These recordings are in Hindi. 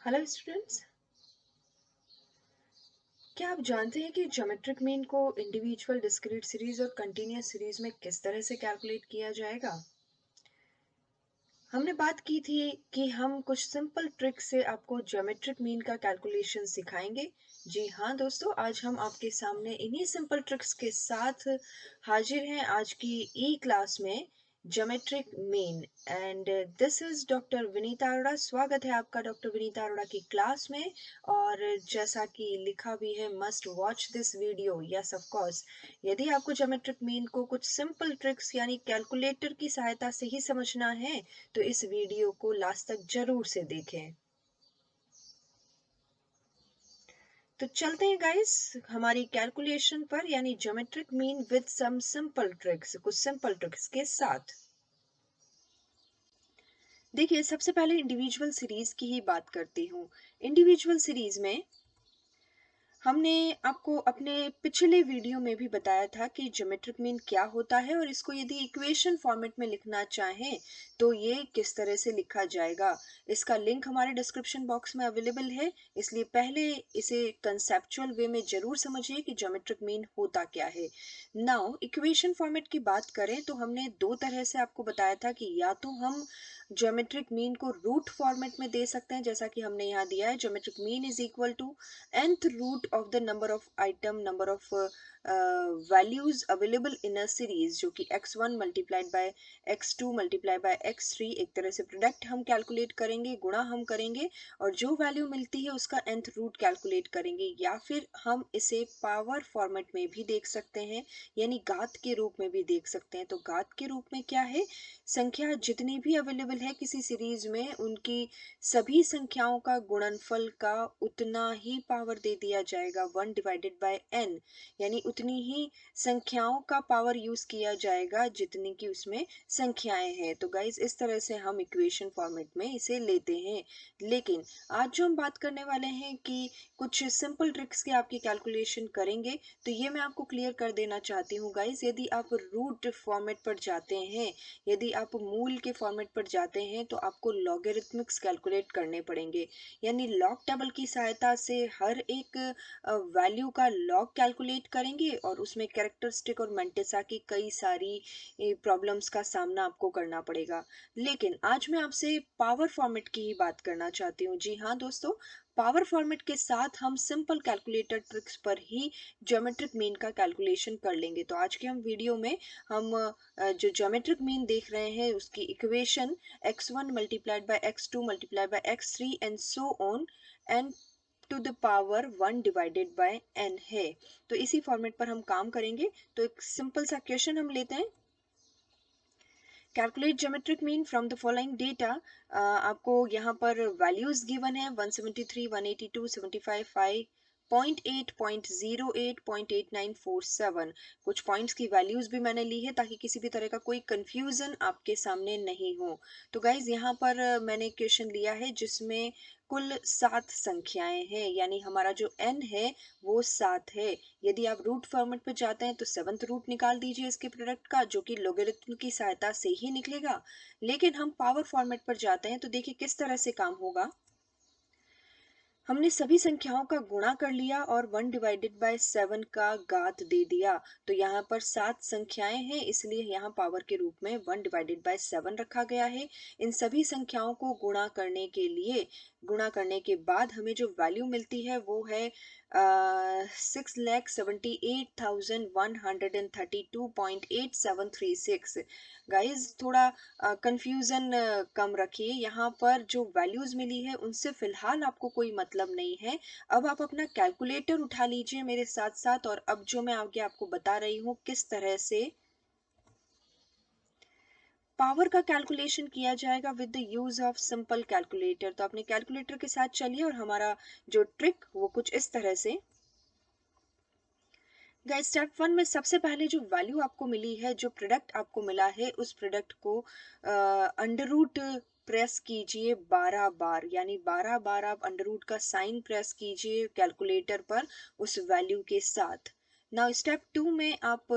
Hello students. क्या आप जानते हैं कि ज्योमेट्रिक मीन को इंडिविजुअल, डिस्क्रीट सीरीज और कंटीन्यूअस सीरीज में किस तरह से कैलकुलेट किया जाएगा? हमने बात की थी कि हम कुछ सिंपल ट्रिक से आपको ज्योमेट्रिक मीन का कैलकुलेशन सिखाएंगे। जी हाँ दोस्तों, आज हम आपके सामने इन्हीं सिंपल ट्रिक्स के साथ हाजिर हैं आज की ई क्लास में, geometric mean. And this is doctor Vinita Arora. स्वागत है आपका डॉक्टर विनीता अरोड़ा की क्लास में। और जैसा कि लिखा भी है, must watch this video. Yes of course, यदि आपको ज्योमेट्रिक मीन को कुछ सिंपल ट्रिक्स यानी कैलकुलेटर की सहायता से ही समझना है तो इस वीडियो को लास्ट तक जरूर से देखें। तो चलते हैं गाइस हमारी कैलकुलेशन पर, यानी geometric mean with some simple tricks, कुछ सिंपल ट्रिक्स के साथ। देखिए, सबसे पहले इंडिविजुअल सीरीज की ही बात करती हूँ। इंडिविजुअल सीरीज में हमने आपको अपने पिछले वीडियो में भी बताया था कि ज्योमेट्रिक मीन क्या होता है, और इसको यदि इक्वेशन फॉर्मेट में लिखना चाहें तो ये किस तरह से लिखा जाएगा। इसका लिंक हमारे डिस्क्रिप्शन बॉक्स में अवेलेबल है, इसलिए पहले इसे कंसेप्चुअल वे में जरूर समझिए कि ज्योमेट्रिक मीन होता क्या है। नाउ इक्वेशन फॉर्मेट की बात करें तो हमने दो तरह से आपको बताया था कि या तो हम ज्योमेट्रिक मीन को रूट फॉर्मेट में दे सकते हैं, जैसा कि हमने यहाँ दिया है, geometric mean is equal to nth root of the number of values available in a series, जो कि x1 multiplied by x2 multiplied by x3, एक तरह से प्रोडक्ट हम कैलकुलेट करेंगे, गुणा हम करेंगे और जो वैल्यू मिलती है उसका nth रूट कैलकुलेट करेंगे। या फिर हम इसे पावर फॉर्मेट में भी देख सकते हैं, यानी घात के रूप में भी देख सकते हैं। तो घात के रूप में क्या है, संख्या जितनी भी अवेलेबल है किसी सीरीज में, उनकी सभी संख्याओं का गुणनफल का उतना ही पावर दे दिया जाएगा, 1/n, यानी उतनी ही संख्याओं का पावर यूज किया जाएगा जितनी की उसमें संख्याएं हैं। तो गाइज, इस तरह से हम इक्वेशन फॉर्मेट में इसे लेते हैं। लेकिन आज जो हम बात करने वाले हैं कि कुछ सिंपल ट्रिक्स की आपकी कैलकुलेशन करेंगे, तो ये मैं आपको क्लियर कर देना चाहती हूँ गाइज। यदि आप रूट फॉर्मेट पर जाते हैं, यदि आप मूल के फॉर्मेट पर जाते हैं, तो आपको लॉगरिथमिक्स कैलकुलेट करने पड़ेंगे, यानी लॉग टेबल की सहायता से हर एक वैल्यू का लॉग कैलकुलेट करेंगे और उसमें कैरेक्टरिस्टिक और मेंटेसा की कई सारी प्रॉब्लम्स का सामना आपको करना पड़ेगा। लेकिन आज मैं आपसे पावर फॉर्मेट की ही बात करना चाहती हूँ। जी हाँ दोस्तों, पावर फॉर्मेट के साथ हम सिंपल कैलकुलेटर ट्रिक्स पर ही ज्योमेट्रिक मीन का कैलकुलेशन कर लेंगे। तो आज के हम वीडियो में हम जो ज्योमेट्रिक मीन देख रहे हैं उसकी equation x1 multiplied by x2 multiplied by x3 and so on and to the power 1 divided by n है। तो इसी फॉर्मेट पर हम काम करेंगे। तो एक सिंपल सा क्वेश्चन हम लेते हैं, calculate geometric mean from the following data. आपको यहाँ पर वैल्यूज गिवन है 173, 182, 75, 5, 0.8, 0.08, 0.8947। कुछ पॉइंट्स की वैल्यूज भी मैंने ली है ताकि किसी भी तरह का कोई कंफ्यूजन आपके सामने नहीं हो। तो गाइज, यहाँ पर मैंने क्वेश्चन लिया है जिसमें कुल 7 संख्याएं हैं, यानी हमारा जो n है वो 7 है। यदि आप रूट फॉर्मेट पे जाते हैं तो 7th रूट निकाल दीजिए इसके प्रोडक्ट का, जो कि लोगरिथम की सहायता से ही निकलेगा। लेकिन हम पावर फॉर्मेट पर जाते हैं तो देखिए किस तरह से काम होगा। हमने सभी संख्याओं का गुणा कर लिया और 1 डिवाइडेड बाय 7 का घात दे दिया। तो यहाँ पर 7 संख्याएं हैं, इसलिए यहाँ पावर के रूप में 1 डिवाइडेड बाय 7 रखा गया है। इन सभी संख्याओं को गुणा करने के लिए, गुणा करने के बाद हमें जो वैल्यू मिलती है वो है 6,78,132.8736। गाइज, थोड़ा कंफ्यूजन कम रखिए। यहाँ पर जो वैल्यूज मिली है उनसे फिलहाल आपको कोई मतलब नहीं है। अब आप अपना कैलकुलेटर उठा लीजिए मेरे साथ साथ, और अब जो मैं आगे आपको बता रही हूँ किस तरह से पावर का कैलकुलेशन किया जाएगा with the use of simple calculator. तो अपने कैलकुलेटर के साथ चलिए, और हमारा जो ट्रिक वो कुछ इस तरह से। गाइस, स्टेप 1 में सबसे पहले जो वैल्यू आपको मिली है, जो प्रोडक्ट आपको मिला है, उस प्रोडक्ट को अंडर रूट प्रेस कीजिए 12 बार, यानी 12 बार आप अंडर रूट का साइन प्रेस कीजिए कैलकुलेटर पर उस वैल्यू के साथ। नाउ स्टेप 2 में आप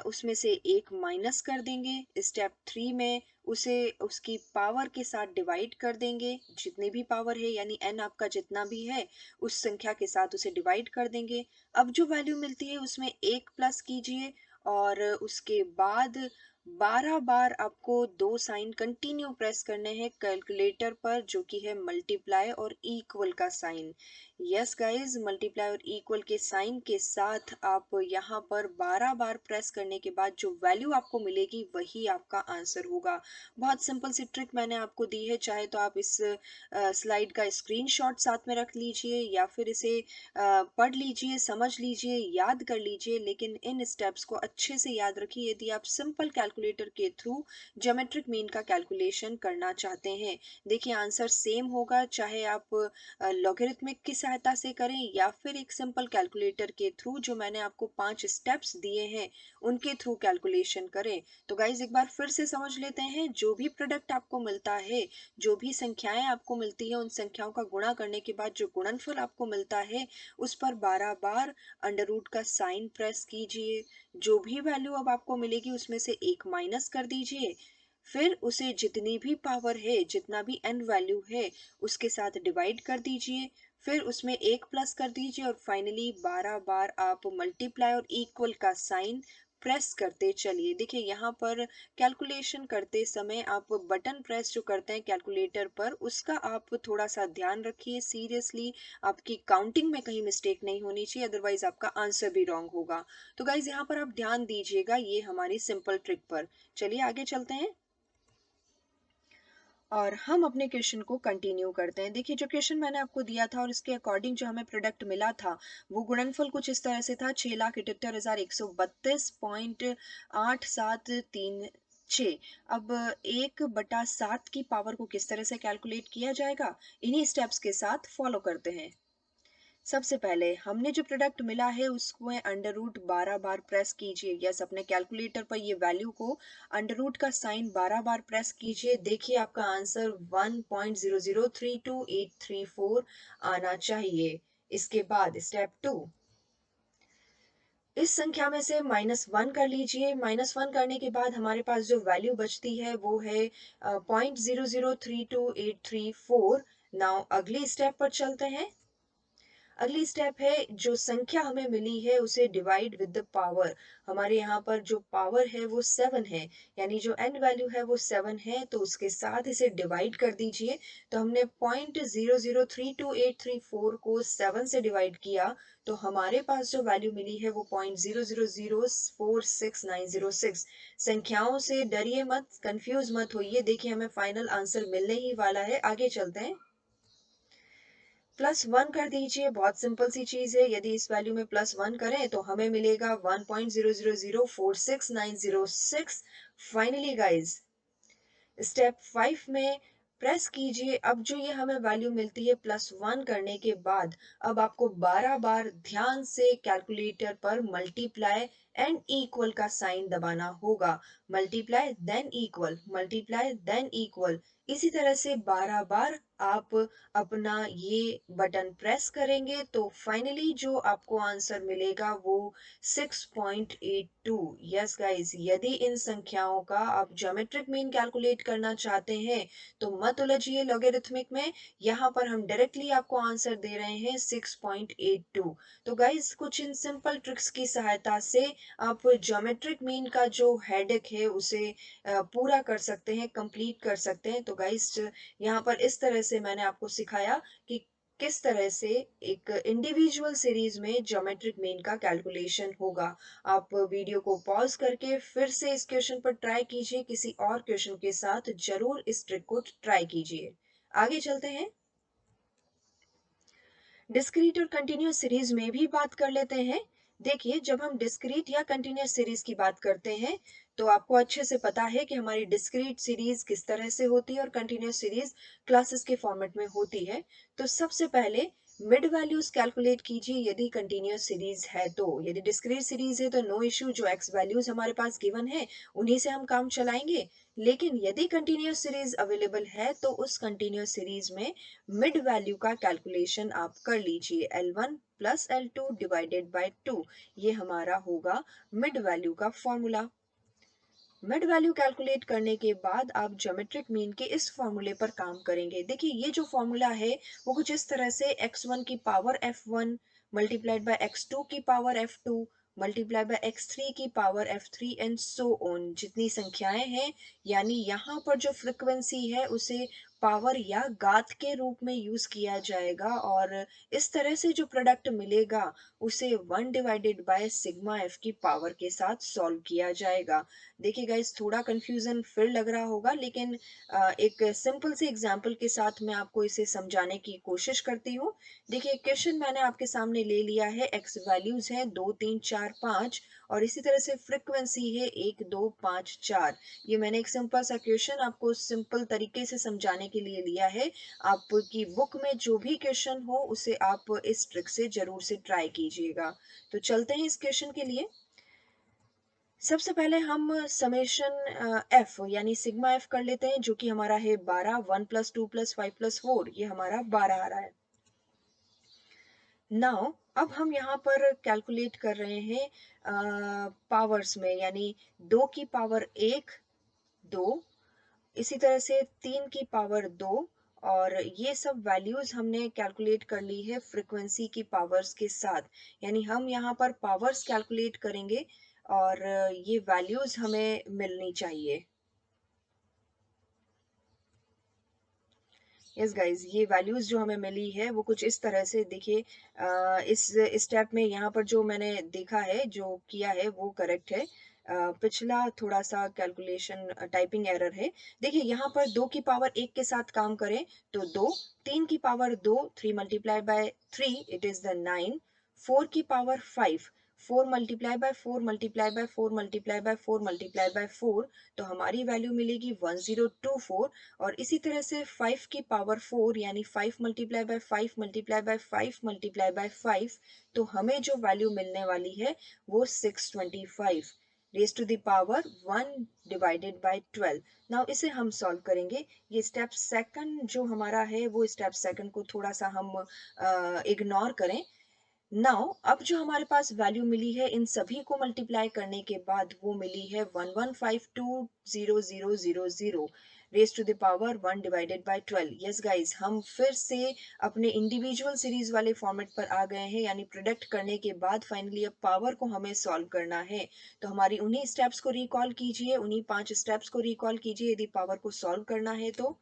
उसमें से एक माइनस कर देंगे। स्टेप 3 में उसे उसकी पावर के साथ डिवाइड कर देंगे, जितनी भी पावर है यानी n आपका जितना भी है उस संख्या के साथ उसे डिवाइड कर देंगे। अब जो वैल्यू मिलती है उसमें 1 प्लस कीजिए और उसके बाद 12 बार आपको 2 साइन कंटिन्यू प्रेस करने हैं कैलकुलेटर पर, जो कि है मल्टीप्लाई और इक्वल का साइन। यस गाइस, मल्टीप्लाई और इक्वल के साइन के साथ आप यहाँ पर 12 बार प्रेस करने के बाद जो वैल्यू आपको मिलेगी वही आपका आंसर होगा। बहुत सिंपल सी ट्रिक मैंने आपको दी है, चाहे तो आप इस स्लाइड का स्क्रीनशॉट साथ में रख लीजिए या फिर इसे पढ़ लीजिए, समझ लीजिए, याद कर लीजिए, लेकिन इन स्टेप्स को अच्छे से याद रखिए यदि आप सिंपल कैलकुलेटर के थ्रू ज्योमेट्रिक मीन का कैलकुलेशन करना चाहते हैं। देखिए आंसर सेम होगा, चाहे आप लॉगरिथमिक की सहायता से करें या फिर एक सिंपल कैलकुलेटर के थ्रू जो मैंने आपको 5 स्टेप्स दिए हैं उनके थ्रू कैलकुलेशन करें। तो गाइज एक बार फिर से समझ लेते हैं, जो भी प्रोडक्ट आपको मिलता है, जो भी संख्याएं आपको मिलती है, उन संख्याओं का गुणा करने के बाद जो गुणनफल आपको मिलता है उस पर 12 बार अंडर रूट का साइन प्रेस कीजिए। जो भी वैल्यू अब आपको मिलेगी उसमें से एक माइनस कर दीजिए, फिर उसे जितनी भी पावर है, जितना भी n वैल्यू है उसके साथ डिवाइड कर दीजिए, फिर उसमें एक प्लस कर दीजिए और फाइनली 12 बार आप मल्टीप्लाई और इक्वल का साइन प्रेस करते चलिए। देखिए यहाँ पर कैलकुलेशन करते समय आप बटन प्रेस जो करते हैं कैलकुलेटर पर, उसका आप थोड़ा सा ध्यान रखिए सीरियसली। आपकी काउंटिंग में कहीं मिस्टेक नहीं होनी चाहिए, अदरवाइज आपका आंसर भी रॉन्ग होगा। तो गाइज यहाँ पर आप ध्यान दीजिएगा ये हमारी सिंपल ट्रिक पर। चलिए आगे चलते हैं और हम अपने क्वेश्चन को कंटिन्यू करते हैं। देखिए जो क्वेश्चन मैंने आपको दिया था और इसके अकॉर्डिंग जो हमें प्रोडक्ट मिला था वो गुणनफल कुछ इस तरह से था, 6,78,132.8736। अब 1/7 की पावर को किस तरह से कैलकुलेट किया जाएगा, इन्हीं स्टेप्स के साथ फॉलो करते हैं। सबसे पहले हमने जो प्रोडक्ट मिला है उसको अंडर रूट 12 बार प्रेस कीजिए। यस, अपने कैलकुलेटर पर ये वैल्यू को अंडर रूट का साइन 12 बार प्रेस कीजिए। देखिए आपका आंसर 1.0032834 आना चाहिए। इसके बाद स्टेप 2, इस संख्या में से -1 कर लीजिए। -1 करने के बाद हमारे पास जो वैल्यू बचती है वो है 0.0032834। नाउ अगली स्टेप पर चलते हैं। अगली स्टेप है, जो संख्या हमें मिली है उसे डिवाइड विद द पावर। हमारे यहाँ पर जो पावर है वो 7 है, यानी जो n वैल्यू है वो 7 है, तो उसके साथ इसे डिवाइड कर दीजिए। तो हमने 0.0032834 को 7 से डिवाइड किया, तो हमारे पास जो वैल्यू मिली है वो 0.00046,906। संख्याओं से डरिए मत, कंफ्यूज मत होइए, देखिए हमें फाइनल आंसर मिलने ही वाला है। आगे चलते हैं, +1 कर दीजिए। बहुत सिंपल सी चीज है, यदि इस वैल्यू में +1 करें तो हमें मिलेगा 1.00046,906। फाइनली गाइज स्टेप 5 में प्रेस कीजिए। अब जो ये हमें वैल्यू मिलती है +1 करने के बाद, अब आपको 12 बार ध्यान से कैलकुलेटर पर मल्टीप्लाई एंड इक्वल का साइन दबाना होगा। Multiply than equal, multiply than equal, इसी तरह से 12 बार आप अपना ये बटन प्रेस करेंगे तो फाइनली जो आपको आंसर मिलेगा वो 6.82। यस गाइस, यदि इन संख्याओं का आप ज्योमेट्रिक मीन कैलकुलेट करना चाहते हैं तो मत उलझिए लॉगरिथमिक में, यहाँ पर हम डायरेक्टली आपको आंसर दे रहे हैं 6.82। तो गाइस कुछ इन सिंपल ट्रिक्स की सहायता से आप ज्योमेट्रिक मीन का जो हेडेक है उसे पूरा कर सकते हैं, कंप्लीट कर सकते हैं। तो गाइस यहाँ पर इस तरह से मैंने आपको सिखाया कि किस तरह से एक इंडिविजुअल सीरीज में ज्योमेट्रिक मीन का कैलकुलेशन होगा। आप वीडियो को पॉज करके फिर से इस क्वेश्चन पर ट्राई कीजिए, किसी और क्वेश्चन के साथ जरूर इस ट्रिक को ट्राई कीजिए। आगे चलते हैं, डिस्क्रीट और कंटिन्यूस सीरीज में भी बात कर लेते हैं। देखिए जब हम डिस्क्रीट या कंटिन्यूस सीरीज की बात करते हैं तो आपको अच्छे से पता है कि हमारी डिस्क्रीट सीरीज किस तरह से होती है और कंटिन्यूस सीरीज क्लासेस के फॉर्मेट में होती है। तो सबसे पहले मिड वैल्यूज कैलकुलेट कीजिए यदि कंटिन्यूस सीरीज है तो। यदि डिस्क्रीट सीरीज है तो नो इश्यू, जो एक्स वैल्यूज हमारे पास गिवन है उन्हीं से हम काम चलाएंगे। लेकिन यदि कंटिन्यूस सीरीज अवेलेबल है तो उस कंटिन्यूस सीरीज में मिड वैल्यू का कैलकुलेशन आप कर लीजिए। L1 plus L2 divided by 2, ये हमारा होगा मिड वैल्यू का फॉर्मूला। मिड वैल्यू कैलकुलेट करने के बाद आप ज्योमेट्रिक मीन के इस फॉर्मूले पर काम करेंगे। देखिए ये जो फॉर्मूला है वो कुछ इस तरह से x1 की power f1 multiplied by x2 की power f2 multiply by x3 की power f3 and so on, जितनी संख्याएं हैं यानी यहाँ पर जो फ्रिक्वेंसी है उसे पावर या घात के रूप में यूज किया जाएगा और इस तरह से जो प्रोडक्ट मिलेगा उसे 1 डिवाइडेड बाय सिग्मा एफ की पावर के साथ सॉल्व किया जाएगा। देखिए गाइस थोड़ा कंफ्यूजन फिर लग रहा होगा, लेकिन एक सिंपल से एग्जांपल के साथ मैं आपको इसे समझाने की कोशिश करती हूँ। देखिए क्वेश्चन मैंने आपके सामने ले लिया है, एक्स वैल्यूज है 2 3 4 5 और इसी तरह से फ्रिक्वेंसी है 1 2 5 4। ये मैंने एक सिंपल सा क्वेश्चन आपको सिंपल तरीके से समझाने के लिए लिया है। आपकी बुक में जो भी क्वेश्चन हो उसे आप इस ट्रिक से जरूर से ट्राई कीजिएगा। तो चलते हैं इस क्वेश्चन के लिए। सबसे पहले हम समेशन एफ यानी सिग्मा एफ कर लेते हैं, जो कि हमारा है 12, 1 प्लस 2 प्लस 5 प्लस 4, ये हमारा 12 आ रहा है। नाउ अब हम यहाँ पर कैलकुलेट कर रहे हैं पावर्स में, यानी 2 की पावर 1 2, इसी तरह से 3 की पावर 2, और ये सब वैल्यूज हमने कैलकुलेट कर ली है फ्रीक्वेंसी की पावर्स के साथ, यानी हम यहाँ पर पावर्स कैलकुलेट करेंगे और ये वैल्यूज हमें मिलनी चाहिए। यस गाइज, ये वैल्यूज जो हमें मिली है वो कुछ इस तरह से देखिए, इस स्टेप में यहाँ पर जो मैंने देखा है जो किया है वो करेक्ट है। पिछला थोड़ा सा कैलकुलेशन टाइपिंग एरर है। देखिए यहाँ पर 2 की पावर 1 के साथ काम करें तो 2, 3 की power 2 3 multiply by 3 it is the 9, 4 की power 5 4 multiply by 4 multiply by 4 multiply by 4 multiply by 4, तो हमारी वैल्यू मिलेगी 1024। और इसी तरह से 5 की पावर 4 यानी 5 multiply by 5 multiply by 5 multiply by 5, तो हमें जो वैल्यू मिलने वाली है वो 625 raise to the power 1 divided by 12। Now इसे हम सॉल्व करेंगे। ये स्टेप सेकंड जो हमारा है वो स्टेप सेकंड को थोड़ा सा हम इग्नोर करें। नाउ अब जो हमारे पास वैल्यू मिली है इन सभी को मल्टीप्लाई करने के बाद वो मिली है 11520000 raise to the power 1 divided by 12। Yes guys, हम फिर से अपने इंडिविजुअल सीरीज वाले फॉर्मेट पर आ गए हैं, यानी प्रोडक्ट करने के बाद फाइनली अब पावर को हमें सॉल्व करना है। तो हमारी उन्हीं स्टेप्स को रिकॉल कीजिए, उन्हीं 5 स्टेप्स को रिकॉल कीजिए यदि पावर को सॉल्व करना है तो।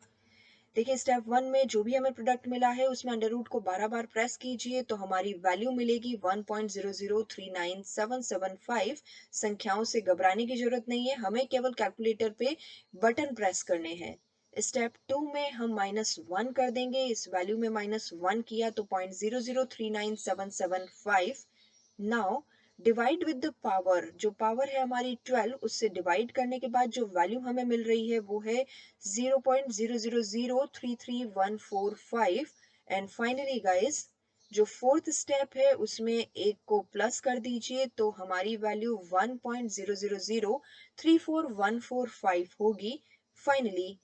देखिए स्टेप 1 में जो भी हमें प्रोडक्ट मिला है उसमें अंडर रूट को 12 बार प्रेस कीजिए तो हमारी वैल्यू मिलेगी 1.0039775। संख्याओं से घबराने की जरूरत नहीं है, हमें केवल कैलकुलेटर पे बटन प्रेस करने हैं। स्टेप 2 में हम -1 कर देंगे, इस वैल्यू में -1 किया तो 0.0039775। Now divide with the power, जो पावर है हमारी 12, उससे डिवाइड करने के बाद जो वैल्यू हमें मिल रही है वो है 0.00033145। एंड फाइनली गाइस, जो फोर्थ स्टेप है उसमें एक को प्लस कर दीजिए तो हमारी वैल्यू 1.000341145 होगी। फाइनली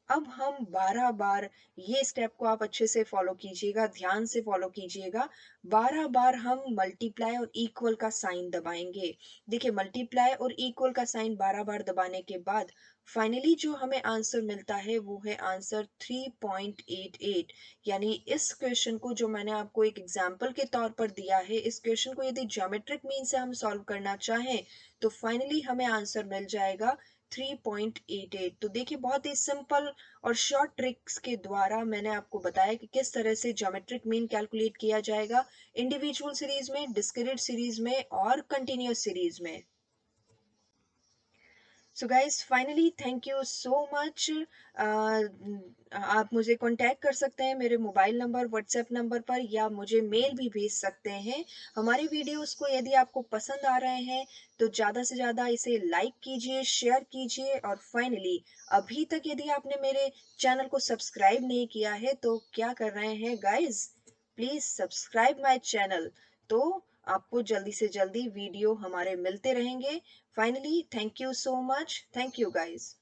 अब हम 12 बार, ये स्टेप को आप अच्छे से फॉलो कीजिएगा, ध्यान से फॉलो कीजिएगा। 12 बार हम मल्टीप्लाई और इक्वल का साइन दबाएंगे। देखिए मल्टीप्लाई और इक्वल का साइन 12 बार दबाने के बाद फाइनली जो हमें आंसर मिलता है वो है आंसर 3.88। यानी इस क्वेश्चन को जो मैंने आपको एक एग्जाम्पल के तौर पर दिया है, इस क्वेश्चन को यदि ज्योमेट्रिक मीन से हम सॉल्व करना चाहें तो फाइनली हमें आंसर मिल जाएगा 3.88। तो देखिए बहुत ही सिंपल और शॉर्ट ट्रिक्स के द्वारा मैंने आपको बताया कि किस तरह से ज्योमेट्रिक मीन कैलकुलेट किया जाएगा इंडिविजुअल सीरीज में, डिस्क्रीट सीरीज में और कंटिन्यूअस सीरीज में। So guys finally thank you so much. आप मुझे कांटेक्ट कर सकते हैं मेरे मोबाइल नंबर व्हाट्सएप नंबर पर, या मुझे मेल भी भेज सकते हैं। हमारी वीडियोस को यदि आपको पसंद आ रहे हैं तो ज़्यादा से ज़्यादा इसे लाइक कीजिए, शेयर कीजिए, और फाइनली अभी तक यदि आपने मेरे चैनल को सब्सक्राइब नहीं किया है तो क्या कर रहे हैं guys, please subscribe my channel. तो आपको जल्दी से जल्दी वीडियो हमारे मिलते रहेंगे। Finally, thank you so much. Thank you, guys.